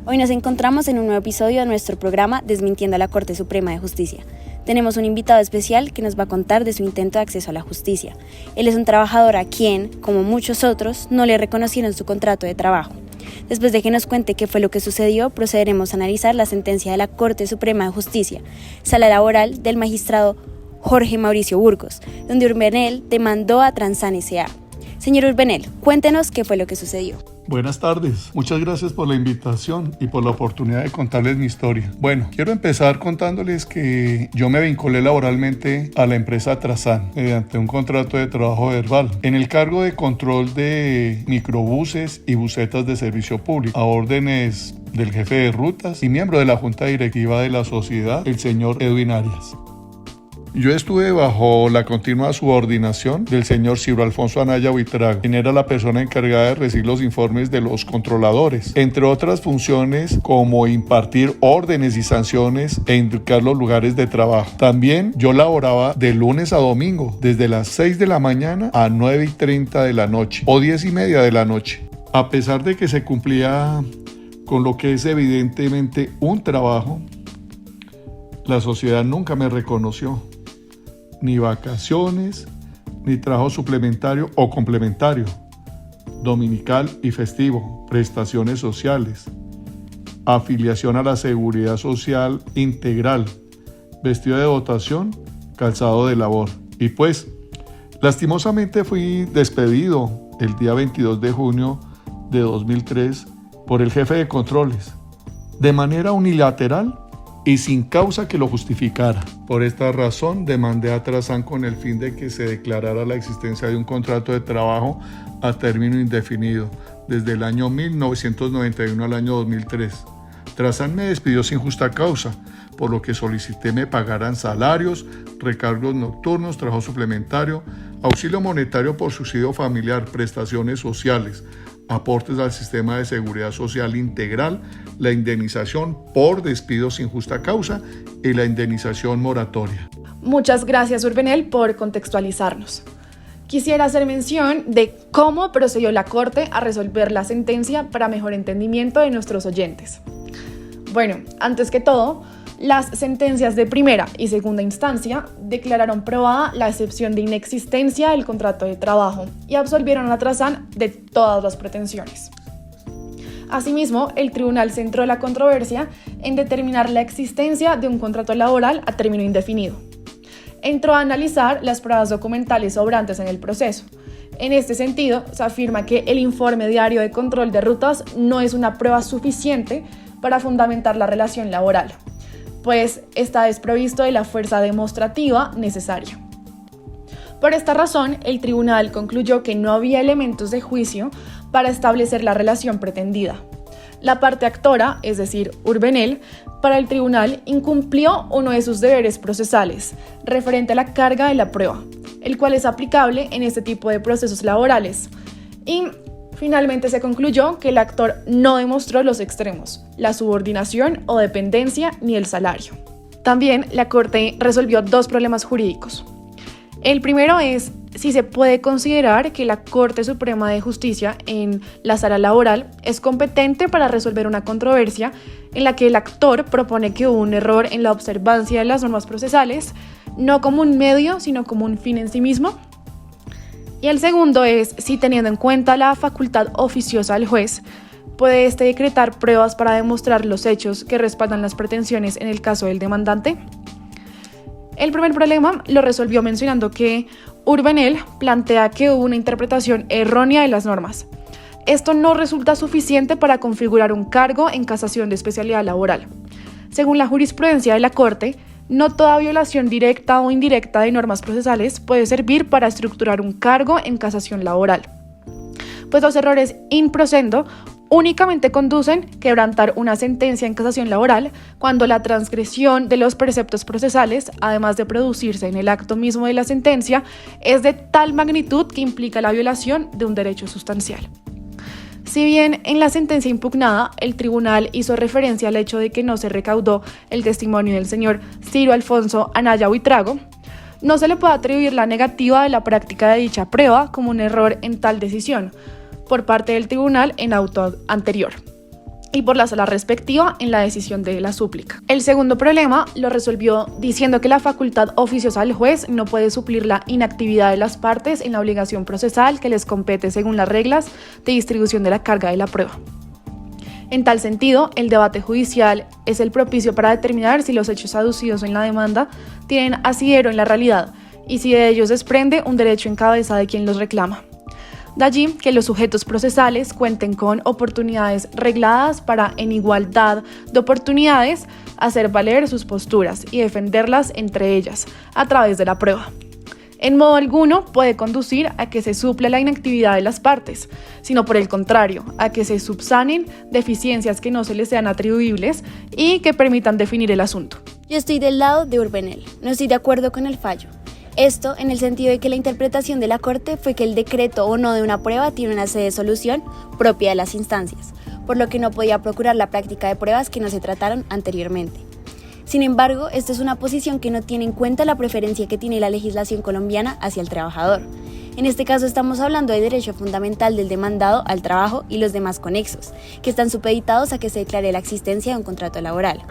Hoy nos encontramos en un nuevo episodio de nuestro programa Desmintiendo a la Corte Suprema de Justicia. Tenemos un invitado especial que nos va a contar de su intento de acceso a la justicia. Él es un trabajador a quien, como muchos otros, no le reconocieron su contrato de trabajo. Después de que nos cuente qué fue lo que sucedió, procederemos a analizar la sentencia de la Corte Suprema de Justicia, sala laboral del magistrado Jorge Mauricio Burgos, donde Urbenel demandó a Transan S.A. Señor Urbenel, cuéntenos qué fue lo que sucedió. Buenas tardes, muchas gracias por la invitación y por la oportunidad de contarles mi historia. Bueno, quiero empezar contándoles que yo me vinculé laboralmente a la empresa Transan mediante un contrato de trabajo verbal en el cargo de control de microbuses y busetas de servicio público a órdenes del jefe de rutas y miembro de la junta directiva de la sociedad, el señor Edwin Arias. Yo estuve bajo la continua subordinación del señor Ciro Alfonso Anaya Buitrago, quien era la persona encargada de recibir los informes de los controladores, entre otras funciones como impartir órdenes y sanciones e indicar los lugares de trabajo. También yo laboraba de lunes a domingo, desde las 6 de la mañana a 9:30 de la noche o 10:30 de la noche. A pesar de que se cumplía con lo que es evidentemente un trabajo, la sociedad nunca me reconoció. Ni vacaciones, ni trabajo suplementario o complementario, dominical y festivo, prestaciones sociales, afiliación a la seguridad social integral, vestido de dotación, calzado de labor. Y pues, lastimosamente fui despedido el día 22 de junio de 2003 por el jefe de controles, de manera unilateral y sin causa que lo justificara. Por esta razón demandé a Transan con el fin de que se declarara la existencia de un contrato de trabajo a término indefinido desde el año 1991 al año 2003. Transan me despidió sin justa causa, por lo que solicité me pagaran salarios, recargos nocturnos, trabajo suplementario, auxilio monetario por subsidio familiar, prestaciones sociales, aportes al sistema de seguridad social integral, la indemnización por despido sin justa causa y la indemnización moratoria. Muchas gracias, Urbenel, por contextualizarnos. Quisiera hacer mención de cómo procedió la Corte a resolver la sentencia para mejor entendimiento de nuestros oyentes. Bueno, antes que todo, las sentencias de primera y segunda instancia declararon probada la excepción de inexistencia del contrato de trabajo y absolvieron a Transan de todas las pretensiones. Asimismo, el tribunal centró la controversia en determinar la existencia de un contrato laboral a término indefinido. Entró a analizar las pruebas documentales sobrantes en el proceso. En este sentido, se afirma que el informe diario de control de rutas no es una prueba suficiente para fundamentar la relación laboral, pues está desprovisto de la fuerza demostrativa necesaria. Por esta razón, el tribunal concluyó que no había elementos de juicio para establecer la relación pretendida. La parte actora, es decir, Urbenel, para el tribunal incumplió uno de sus deberes procesales, referente a la carga de la prueba, el cual es aplicable en este tipo de procesos laborales. Y finalmente se concluyó que el actor no demostró los extremos, la subordinación o dependencia ni el salario. También la Corte resolvió dos problemas jurídicos. El primero es si se puede considerar que la Corte Suprema de Justicia en la sala laboral es competente para resolver una controversia en la que el actor propone que hubo un error en la observancia de las normas procesales, no como un medio, sino como un fin en sí mismo. Y el segundo es si, teniendo en cuenta la facultad oficiosa del juez, puede decretar pruebas para demostrar los hechos que respaldan las pretensiones en el caso del demandante. El primer problema lo resolvió mencionando que Urbenel plantea que hubo una interpretación errónea de las normas. Esto no resulta suficiente para configurar un cargo en casación de especialidad laboral. Según la jurisprudencia de la Corte, no toda violación directa o indirecta de normas procesales puede servir para estructurar un cargo en casación laboral, pues los errores in procendo únicamente conducen a quebrantar una sentencia en casación laboral cuando la transgresión de los preceptos procesales, además de producirse en el acto mismo de la sentencia, es de tal magnitud que implica la violación de un derecho sustancial. Si bien en la sentencia impugnada el tribunal hizo referencia al hecho de que no se recaudó el testimonio del señor Ciro Alfonso Anaya Buitrago, no se le puede atribuir la negativa de la práctica de dicha prueba como un error en tal decisión por parte del tribunal en auto anterior. y por la sala respectiva en la decisión de la súplica. El segundo problema lo resolvió diciendo que la facultad oficiosa del juez no puede suplir la inactividad de las partes en la obligación procesal que les compete según las reglas de distribución de la carga de la prueba. En tal sentido, el debate judicial es el propicio para determinar si los hechos aducidos en la demanda tienen asidero en la realidad y si de ellos desprende un derecho en cabeza de quien los reclama. De allí que los sujetos procesales cuenten con oportunidades regladas para, en igualdad de oportunidades, hacer valer sus posturas y defenderlas entre ellas a través de la prueba. En modo alguno puede conducir a que se supla la inactividad de las partes, sino por el contrario, a que se subsanen deficiencias que no se les sean atribuibles y que permitan definir el asunto. Yo estoy del lado de Urbenel, no estoy de acuerdo con el fallo. Esto en el sentido de que la interpretación de la Corte fue que el decreto o no de una prueba tiene una sede de solución propia de las instancias, por lo que no podía procurar la práctica de pruebas que no se trataron anteriormente. Sin embargo, esta es una posición que no tiene en cuenta la preferencia que tiene la legislación colombiana hacia el trabajador. En este caso estamos hablando del derecho fundamental del demandado al trabajo y los demás conexos, que están supeditados a que se declare la existencia de un contrato laboral.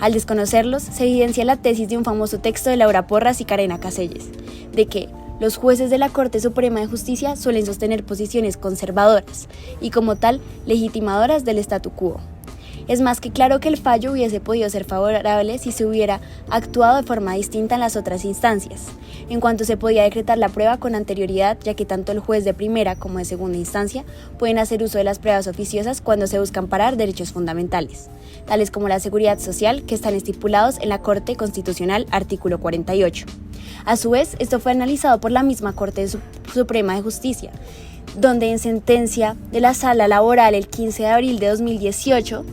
Al desconocerlos, se evidencia la tesis de un famoso texto de Laura Porras y Carena Caselles, de que los jueces de la Corte Suprema de Justicia suelen sostener posiciones conservadoras y, como tal, legitimadoras del statu quo. Es más que claro que el fallo hubiese podido ser favorable si se hubiera actuado de forma distinta en las otras instancias, en cuanto se podía decretar la prueba con anterioridad, ya que tanto el juez de primera como de segunda instancia pueden hacer uso de las pruebas oficiosas cuando se buscan parar derechos fundamentales, tales como la seguridad social, que están estipulados en la Corte Constitucional, artículo 48. A su vez, esto fue analizado por la misma Corte Suprema de Justicia, donde en sentencia de la Sala Laboral el 15 de abril de 2018,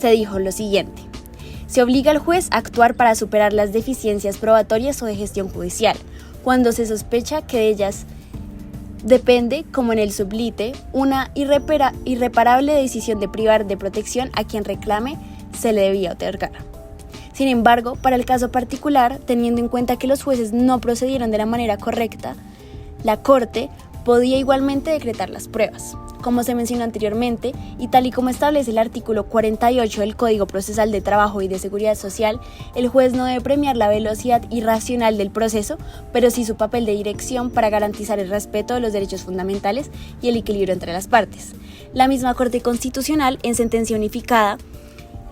se dijo lo siguiente: se obliga al juez a actuar para superar las deficiencias probatorias o de gestión judicial, cuando se sospecha que de ellas depende, como en el sublite, una irreparable decisión de privar de protección a quien reclame se le debía otorgar. Sin embargo, para el caso particular, teniendo en cuenta que los jueces no procedieron de la manera correcta, la Corte podía igualmente decretar las pruebas. Como se mencionó anteriormente, y tal y como establece el artículo 48 del Código Procesal de Trabajo y de Seguridad Social, el juez no debe premiar la velocidad irracional del proceso, pero sí su papel de dirección para garantizar el respeto de los derechos fundamentales y el equilibrio entre las partes. La misma Corte Constitucional, en sentencia unificada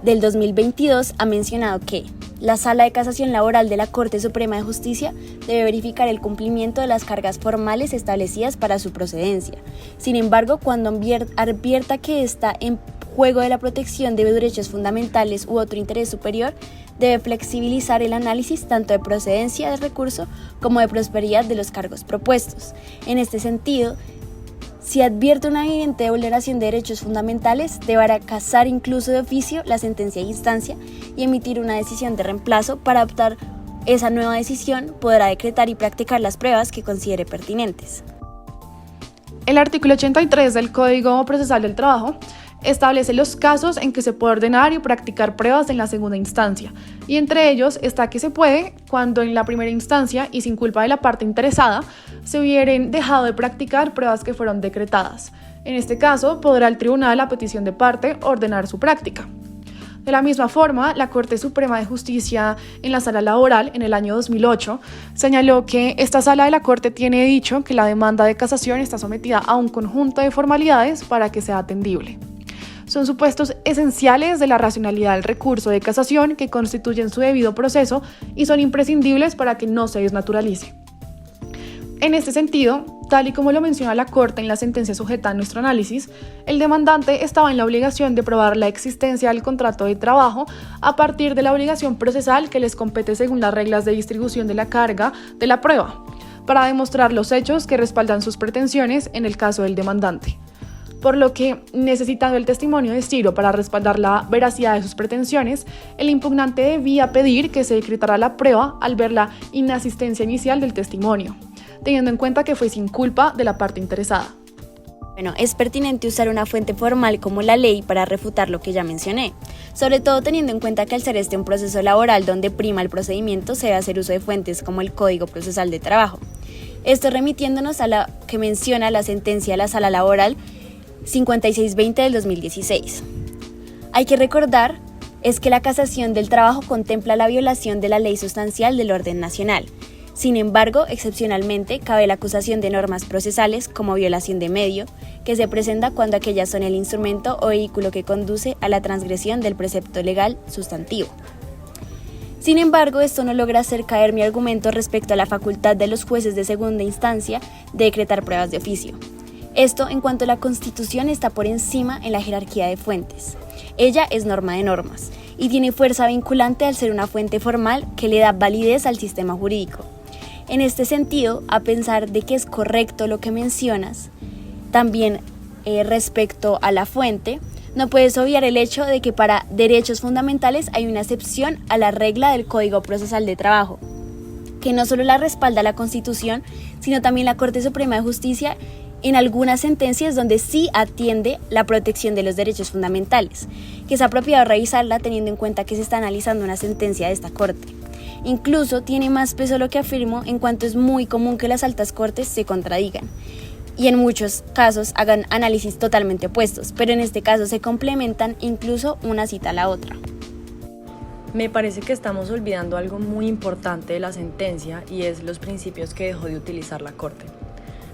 del 2022, ha mencionado que la Sala de Casación Laboral de la Corte Suprema de Justicia debe verificar el cumplimiento de las cargas formales establecidas para su procedencia. Sin embargo, cuando advierta que está en juego de la protección de derechos fundamentales u otro interés superior, debe flexibilizar el análisis tanto de procedencia del recurso como de prosperidad de los cargos propuestos. En este sentido, si advierte una evidente vulneración de derechos fundamentales, deberá casar incluso de oficio la sentencia de instancia y emitir una decisión de reemplazo. Para adoptar esa nueva decisión, podrá decretar y practicar las pruebas que considere pertinentes. El artículo 83 del Código Procesal del Trabajo establece los casos en que se puede ordenar y practicar pruebas en la segunda instancia, y entre ellos está que se puede cuando en la primera instancia y sin culpa de la parte interesada se hubieran dejado de practicar pruebas que fueron decretadas. En este caso, podrá el tribunal, a petición de parte, ordenar su práctica. De la misma forma, la Corte Suprema de Justicia en la Sala Laboral en el año 2008 señaló que esta Sala de la Corte tiene dicho que la demanda de casación está sometida a un conjunto de formalidades para que sea atendible. Son supuestos esenciales de la racionalidad del recurso de casación que constituyen su debido proceso y son imprescindibles para que no se desnaturalice. En este sentido, tal y como lo menciona la Corte en la sentencia sujeta a nuestro análisis, el demandante estaba en la obligación de probar la existencia del contrato de trabajo a partir de la obligación procesal que les compete según las reglas de distribución de la carga de la prueba, para demostrar los hechos que respaldan sus pretensiones en el caso del demandante. Por lo que, necesitando el testimonio de Ciro para respaldar la veracidad de sus pretensiones, el impugnante debía pedir que se decretara la prueba al ver la inasistencia inicial del testimonio, teniendo en cuenta que fue sin culpa de la parte interesada. Bueno, es pertinente usar una fuente formal como la ley para refutar lo que ya mencioné, sobre todo teniendo en cuenta que al ser este un proceso laboral donde prima el procedimiento, se debe hacer uso de fuentes como el Código Procesal de Trabajo. Esto remitiéndonos a la que menciona la sentencia de la Sala Laboral 5620 del 2016. Hay que recordar es que la casación del trabajo contempla la violación de la ley sustancial del orden nacional. Sin embargo, excepcionalmente, cabe la acusación de normas procesales como violación de medio, que se presenta cuando aquellas son el instrumento o vehículo que conduce a la transgresión del precepto legal sustantivo. Sin embargo, esto no logra hacer caer mi argumento respecto a la facultad de los jueces de segunda instancia de decretar pruebas de oficio. Esto en cuanto la Constitución está por encima en la jerarquía de fuentes. Ella es norma de normas y tiene fuerza vinculante al ser una fuente formal que le da validez al sistema jurídico. En este sentido, a pensar de que es correcto lo que mencionas, también respecto a la fuente, no puedes obviar el hecho de que para derechos fundamentales hay una excepción a la regla del Código Procesal de Trabajo, que no solo la respalda la Constitución, sino también la Corte Suprema de Justicia en algunas sentencias donde sí atiende la protección de los derechos fundamentales, que es apropiado revisarla teniendo en cuenta que se está analizando una sentencia de esta Corte. Incluso tiene más peso lo que afirmo en cuanto es muy común que las altas cortes se contradigan y en muchos casos hagan análisis totalmente opuestos, pero en este caso se complementan incluso una cita a la otra. Me parece que estamos olvidando algo muy importante de la sentencia y es los principios que dejó de utilizar la Corte.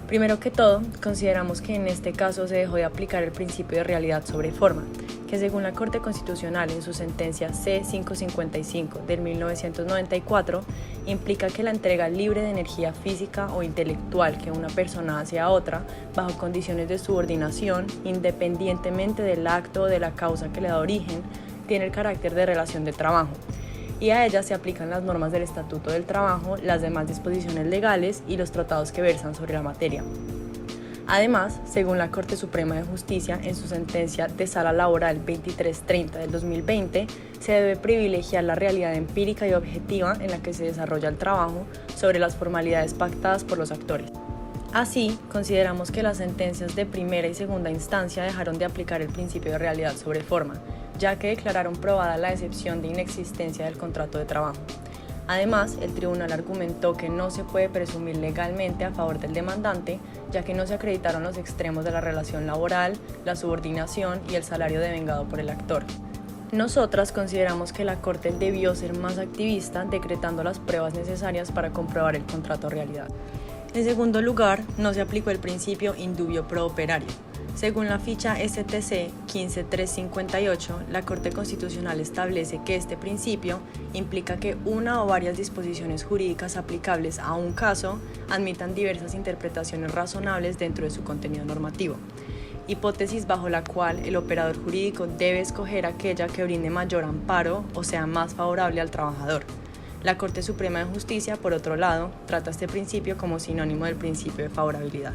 Primero que todo, consideramos que en este caso se dejó de aplicar el principio de realidad sobre forma, que según la Corte Constitucional en su sentencia C-555 del 1994, implica que la entrega libre de energía física o intelectual que una persona hace a otra, bajo condiciones de subordinación, independientemente del acto o de la causa que le da origen, tiene el carácter de relación de trabajo, y a ella se aplican las normas del Estatuto del Trabajo, las demás disposiciones legales y los tratados que versan sobre la materia. Además, según la Corte Suprema de Justicia, en su sentencia de Sala Laboral 2330 del 2020, se debe privilegiar la realidad empírica y objetiva en la que se desarrolla el trabajo sobre las formalidades pactadas por los actores. Así, consideramos que las sentencias de primera y segunda instancia dejaron de aplicar el principio de realidad sobre forma, ya que declararon probada la excepción de inexistencia del contrato de trabajo. Además, el tribunal argumentó que no se puede presumir legalmente a favor del demandante, ya que no se acreditaron los extremos de la relación laboral, la subordinación y el salario devengado por el actor. Nosotras consideramos que la Corte debió ser más activista, decretando las pruebas necesarias para comprobar el contrato a realidad. En segundo lugar, no se aplicó el principio indubio pro operario. Según la ficha STC 15358, la Corte Constitucional establece que este principio implica que una o varias disposiciones jurídicas aplicables a un caso admitan diversas interpretaciones razonables dentro de su contenido normativo, hipótesis bajo la cual el operador jurídico debe escoger aquella que brinde mayor amparo o sea más favorable al trabajador. La Corte Suprema de Justicia, por otro lado, trata este principio como sinónimo del principio de favorabilidad.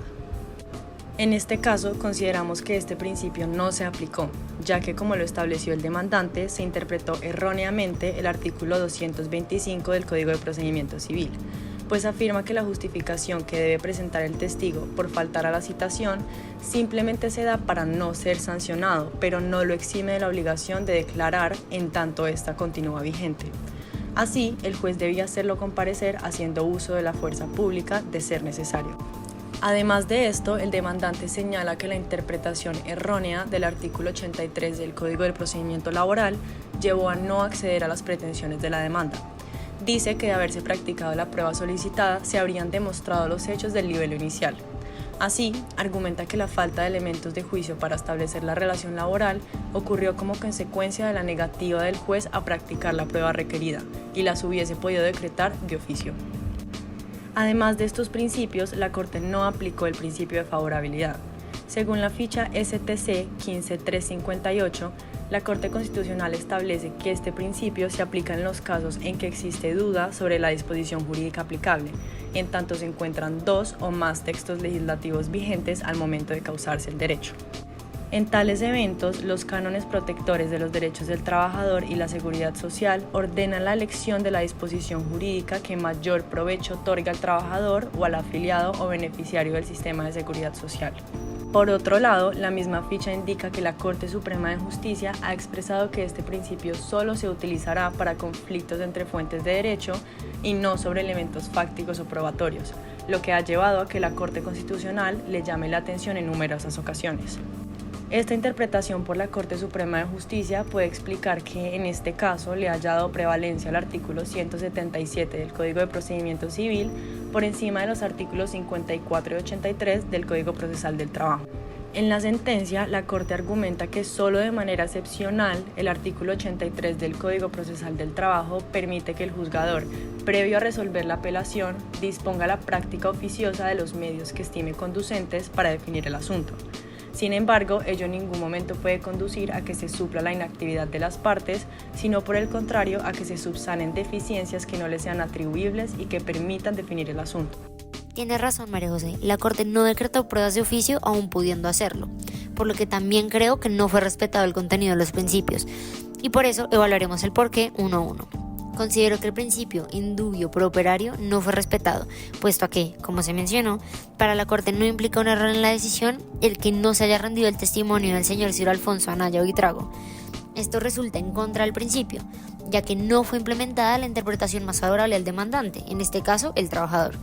En este caso, consideramos que este principio no se aplicó, ya que como lo estableció el demandante, se interpretó erróneamente el artículo 225 del Código de Procedimiento Civil, pues afirma que la justificación que debe presentar el testigo por faltar a la citación simplemente se da para no ser sancionado, pero no lo exime de la obligación de declarar en tanto ésta continúa vigente. Así, el juez debía hacerlo comparecer haciendo uso de la fuerza pública de ser necesario. Además de esto, el demandante señala que la interpretación errónea del artículo 83 del Código del Procedimiento Laboral llevó a no acceder a las pretensiones de la demanda. Dice que de haberse practicado la prueba solicitada, se habrían demostrado los hechos del libelo inicial. Así, argumenta que la falta de elementos de juicio para establecer la relación laboral ocurrió como consecuencia de la negativa del juez a practicar la prueba requerida y las hubiese podido decretar de oficio. Además de estos principios, la Corte no aplicó el principio de favorabilidad. Según la ficha STC 15358, la Corte Constitucional establece que este principio se aplica en los casos en que existe duda sobre la disposición jurídica aplicable, en tanto se encuentran dos o más textos legislativos vigentes al momento de causarse el derecho. En tales eventos, los cánones protectores de los derechos del trabajador y la seguridad social ordenan la elección de la disposición jurídica que mayor provecho otorga al trabajador o al afiliado o beneficiario del sistema de seguridad social. Por otro lado, la misma ficha indica que la Corte Suprema de Justicia ha expresado que este principio solo se utilizará para conflictos entre fuentes de derecho y no sobre elementos fácticos o probatorios, lo que ha llevado a que la Corte Constitucional le llame la atención en numerosas ocasiones. Esta interpretación por la Corte Suprema de Justicia puede explicar que en este caso le haya dado prevalencia al artículo 177 del Código de Procedimiento Civil por encima de los artículos 54 y 83 del Código Procesal del Trabajo. En la sentencia, la Corte argumenta que solo de manera excepcional el artículo 83 del Código Procesal del Trabajo permite que el juzgador, previo a resolver la apelación, disponga la práctica oficiosa de los medios que estime conducentes para definir el asunto. Sin embargo, ello en ningún momento puede conducir a que se supla la inactividad de las partes, sino por el contrario a que se subsanen deficiencias que no les sean atribuibles y que permitan definir el asunto. Tienes razón, María José, la Corte no decretó pruebas de oficio aún pudiendo hacerlo, por lo que también creo que no fue respetado el contenido de los principios, y por eso evaluaremos el porqué uno a uno. Considero que el principio in dubio pro operario no fue respetado, puesto a que, como se mencionó, para la Corte no implica un error en la decisión el que no se haya rendido el testimonio del señor Ciro Alfonso Anaya Buitrago. Esto resulta en contra del principio, ya que no fue implementada la interpretación más favorable al demandante, en este caso el trabajador,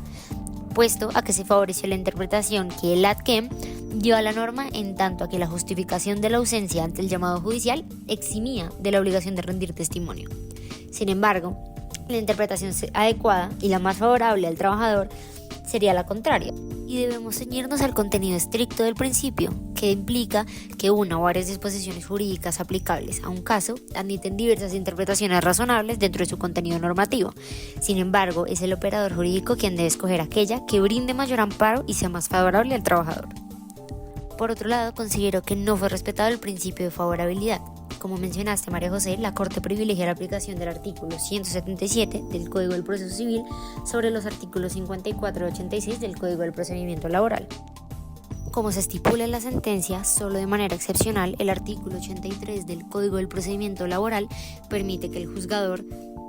puesto a que se favoreció la interpretación que el ADQM dio a la norma en tanto a que la justificación de la ausencia ante el llamado judicial eximía de la obligación de rendir testimonio. Sin embargo, la interpretación adecuada y la más favorable al trabajador sería la contraria, y debemos ceñirnos al contenido estricto del principio, que implica que una o varias disposiciones jurídicas aplicables a un caso admiten diversas interpretaciones razonables dentro de su contenido normativo. Sin embargo, es el operador jurídico quien debe escoger aquella que brinde mayor amparo y sea más favorable al trabajador. Por otro lado, considero que no fue respetado el principio de favorabilidad. Como mencionaste, María José, la Corte privilegia la aplicación del artículo 177 del Código del Proceso Civil sobre los artículos 54 y 86 del Código del Procedimiento Laboral. Como se estipula en la sentencia, solo de manera excepcional, el artículo 83 del Código del Procedimiento Laboral permite que el juzgador,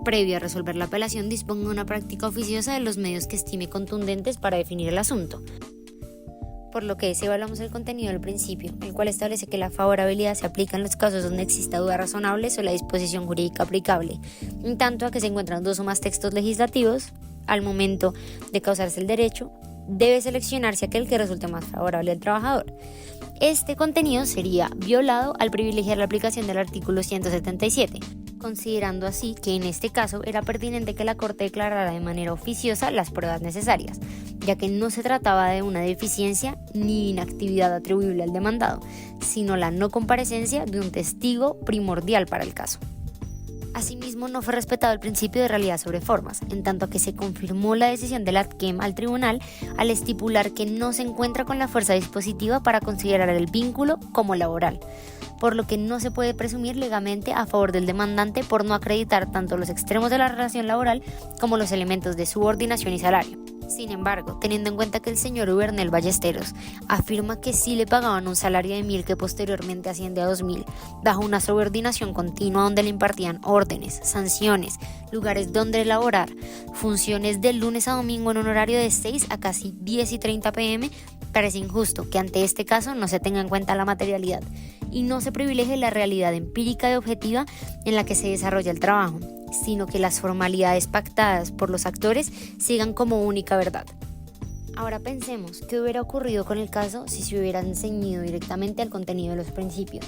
previo a resolver la apelación, disponga una práctica oficiosa de los medios que estime contundentes para definir el asunto. Por lo que si evaluamos el contenido del principio, el cual establece que la favorabilidad se aplica en los casos donde exista duda razonable sobre la disposición jurídica aplicable, en tanto a que se encuentran dos o más textos legislativos, al momento de causarse el derecho, debe seleccionarse aquel que resulte más favorable al trabajador. Este contenido sería violado al privilegiar la aplicación del artículo 177, considerando así que en este caso era pertinente que la Corte declarara de manera oficiosa las pruebas necesarias, ya que no se trataba de una deficiencia ni inactividad atribuible al demandado, sino la no comparecencia de un testigo primordial para el caso. Asimismo, no fue respetado el principio de realidad sobre formas, en tanto que se confirmó la decisión del ADQM al tribunal al estipular que no se encuentra con la fuerza dispositiva para considerar el vínculo como laboral, por lo que no se puede presumir legalmente a favor del demandante por no acreditar tanto los extremos de la relación laboral como los elementos de subordinación y salario. Sin embargo, teniendo en cuenta que el señor Ubernel Ballesteros afirma que sí le pagaban un salario de 1.000 que posteriormente asciende a 2.000, bajo una subordinación continua donde le impartían órdenes, sanciones, lugares donde laborar, funciones de lunes a domingo en un horario de 6 a casi 10:30 p.m., parece injusto que ante este caso no se tenga en cuenta la materialidad y no se privilegie la realidad empírica y objetiva en la que se desarrolla el trabajo, sino que las formalidades pactadas por los actores sigan como única verdad. Ahora pensemos qué hubiera ocurrido con el caso si se hubieran ceñido directamente al contenido de los principios.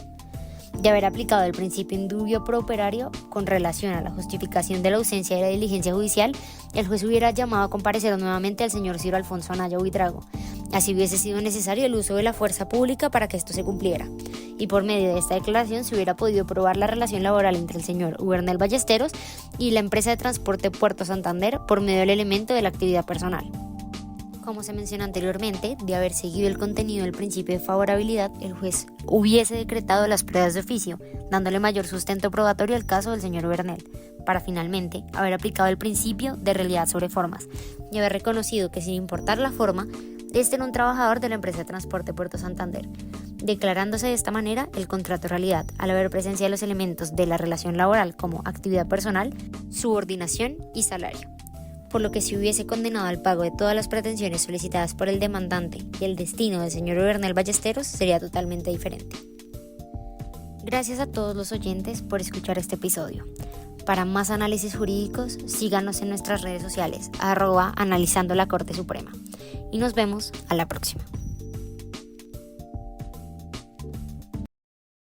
De haber aplicado el principio in dubio pro operario con relación a la justificación de la ausencia de la diligencia judicial, el juez hubiera llamado a comparecer nuevamente al señor Ciro Alfonso Anaya Buitrago. Así hubiese sido necesario el uso de la fuerza pública para que esto se cumpliera, y por medio de esta declaración se hubiera podido probar la relación laboral entre el señor Ubernel Ballesteros y la empresa de transporte Puerto Santander por medio del elemento de la actividad personal. Como se mencionó anteriormente, de haber seguido el contenido del principio de favorabilidad, el juez hubiese decretado las pruebas de oficio, dándole mayor sustento probatorio al caso del señor Ubernel, para finalmente haber aplicado el principio de realidad sobre formas y haber reconocido que sin importar la forma, este era un trabajador de la empresa de transporte Puerto Santander, declarándose de esta manera el contrato de realidad al haber presencia de los elementos de la relación laboral como actividad personal, subordinación y salario, por lo que si hubiese condenado al pago de todas las pretensiones solicitadas por el demandante y el destino del señor Ubernel Ballesteros sería totalmente diferente. Gracias a todos los oyentes por escuchar este episodio. Para más análisis jurídicos, síganos en nuestras redes sociales, @analizando la Corte Suprema. Y nos vemos a la próxima.